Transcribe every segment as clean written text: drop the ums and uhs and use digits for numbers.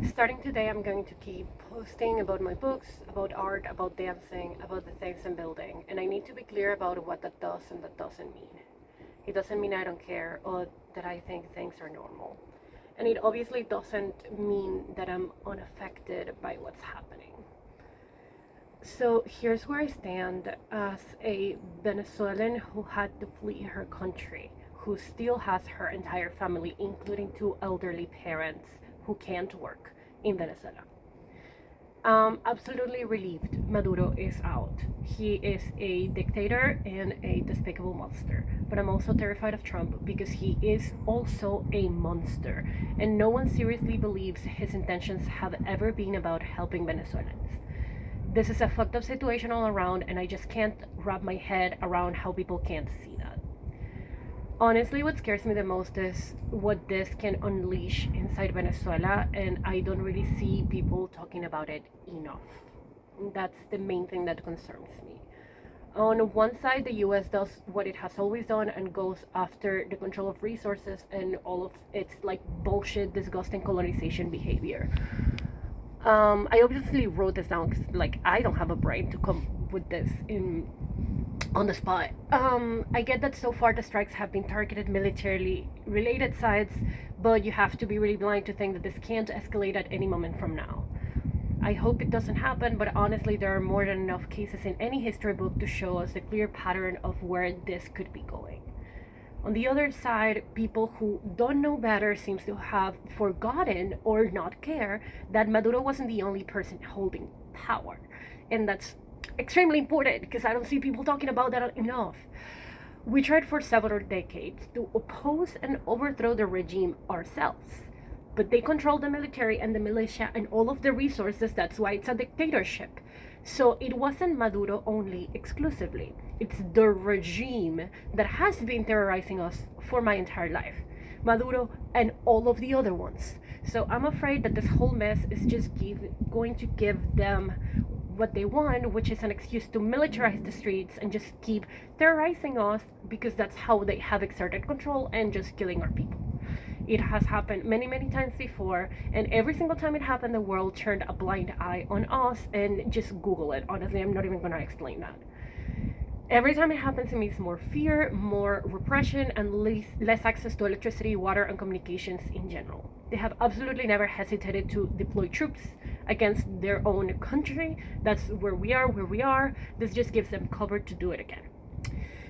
Starting today, I'm going to keep posting about my books, about art, about dancing, about the things I'm building. And I need to be clear about what that does and that doesn't mean. It doesn't mean I don't care or that I think things are normal. And it obviously doesn't mean that I'm unaffected by what's happening. So here's where I stand as a Venezuelan who had to flee her country, who still has her entire family, including two elderly parents who can't work in Venezuela. Absolutely relieved Maduro is out. He is a dictator and a despicable monster. But I'm also terrified of Trump because he is also a monster. And no one seriously believes his intentions have ever been about helping Venezuelans. This is a fucked up situation all around, and I just can't wrap my head around how people can't see that. Honestly, what scares me the most is what this can unleash inside Venezuela, and I don't really see people talking about it enough. That's the main thing that concerns me. On one side, the US does what it has always done and goes after the control of resources and all of its like bullshit, disgusting colonization behavior. I obviously wrote this down because like I don't have a brain to come with this in on the spot. I get that so far the strikes have been targeted militarily related sites, but you have to be really blind to think that this can't escalate at any moment from now. I hope it doesn't happen, but honestly, there are more than enough cases in any history book to show us a clear pattern of where this could be going. On the other side, people who don't know better seems to have forgotten or not care that Maduro wasn't the only person holding power. And that's extremely important because I don't see people talking about that enough. We tried for several decades to oppose and overthrow the regime ourselves. But they control the military and the militia and all of the resources. That's why it's a dictatorship. So it wasn't Maduro only exclusively. It's the regime that has been terrorizing us for my entire life. Maduro and all of the other ones. So I'm afraid that this whole mess is just going to give them what they want, which is an excuse to militarize the streets and just keep terrorizing us because that's how they have exerted control and just killing our people. It has happened many, many times before, and every single time it happened, the world turned a blind eye on us. And just Google it. Honestly, I'm not even going to explain that. Every time it happens, it means more fear, more repression, and less access to electricity, water, and communications in general. They have absolutely never hesitated to deploy troops against their own country. That's where we are. This just gives them cover to do it again.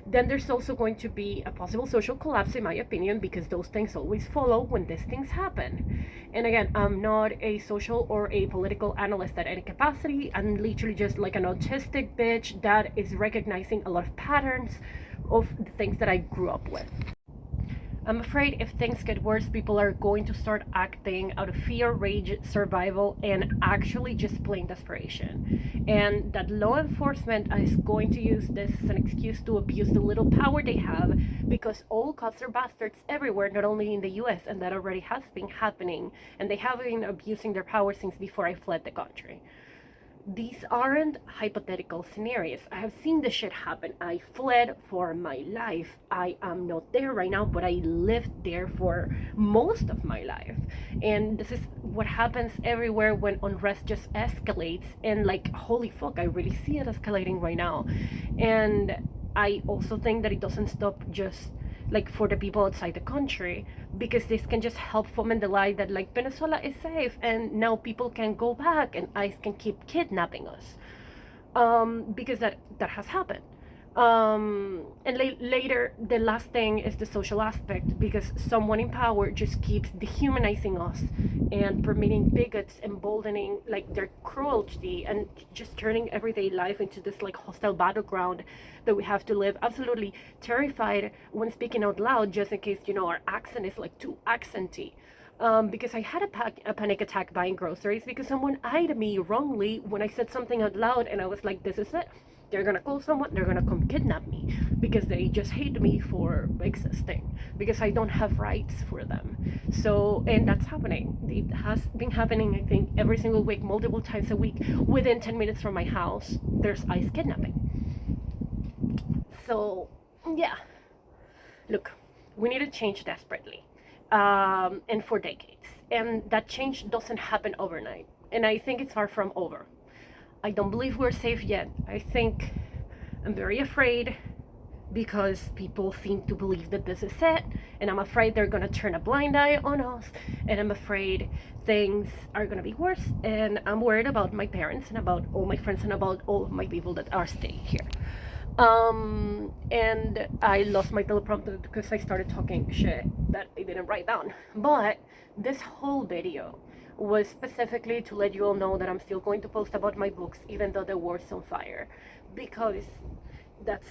Then there's also going to be a possible social collapse, in my opinion, because those things always follow when these things happen. And again, I'm not a social or a political analyst at any capacity. I'm literally just like an autistic bitch that is recognizing a lot of patterns of the things that I grew up with. I'm afraid if things get worse, people are going to start acting out of fear, rage, survival, and actually just plain desperation. And that law enforcement is going to use this as an excuse to abuse the little power they have, because all cops are bastards everywhere, not only in the US, and that already has been happening. And they have been abusing their power since before I fled the country. These aren't hypothetical scenarios. I have seen this shit happen. I fled for my life. I am not there right now, but I lived there for most of my life. And this is what happens everywhere when unrest just escalates. And like, holy fuck, I really see it escalating right now. And I also think that it doesn't stop just like for the people outside the country, because this can just help foment the lie that like Venezuela is safe and now people can go back and ICE can keep kidnapping us, because that has happened. And later, the last thing is the social aspect, because someone in power just keeps dehumanizing us and permitting bigots, emboldening like their cruelty, and just turning everyday life into this like hostile battleground that we have to live absolutely terrified when speaking out loud, just in case, you know, our accent is like too accenty. Because I had a panic attack buying groceries because someone eyed me wrongly when I said something out loud, and I was like, this is it. They're gonna call someone, they're gonna come kidnap me because they just hate me for existing, because I don't have rights for them. So, and that's happening. It has been happening, I think, every single week, multiple times a week. Within 10 minutes from my house, there's ICE kidnapping. So, yeah. Look, we need to change desperately, and for decades. And that change doesn't happen overnight. And I think it's far from over. I don't believe we're safe yet. I think I'm very afraid because people seem to believe that this is it, and I'm afraid they're gonna turn a blind eye on us, and I'm afraid things are gonna be worse, and I'm worried about my parents and about all my friends and about all of my people that are staying here. And I lost my teleprompter because I started talking shit that I didn't write down. But this whole video was specifically to let you all know that I'm still going to post about my books even though the world's on fire, because that's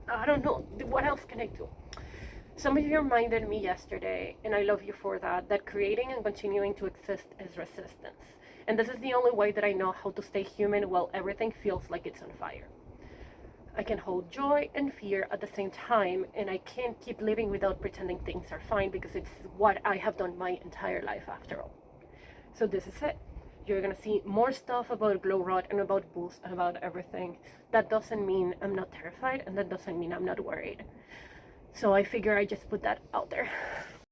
I don't know, what else can I do? Some of you reminded me yesterday, and I love you for that, that creating and continuing to exist is resistance. And this is the only way that I know how to stay human while everything feels like it's on fire. I can hold joy and fear at the same time, and I can't keep living without pretending things are fine, because it's what I have done my entire life after all. So this is it. You're gonna see more stuff about glow rot and about bulls and about everything. That doesn't mean I'm not terrified, and that doesn't mean I'm not worried. So I figure I just put that out there.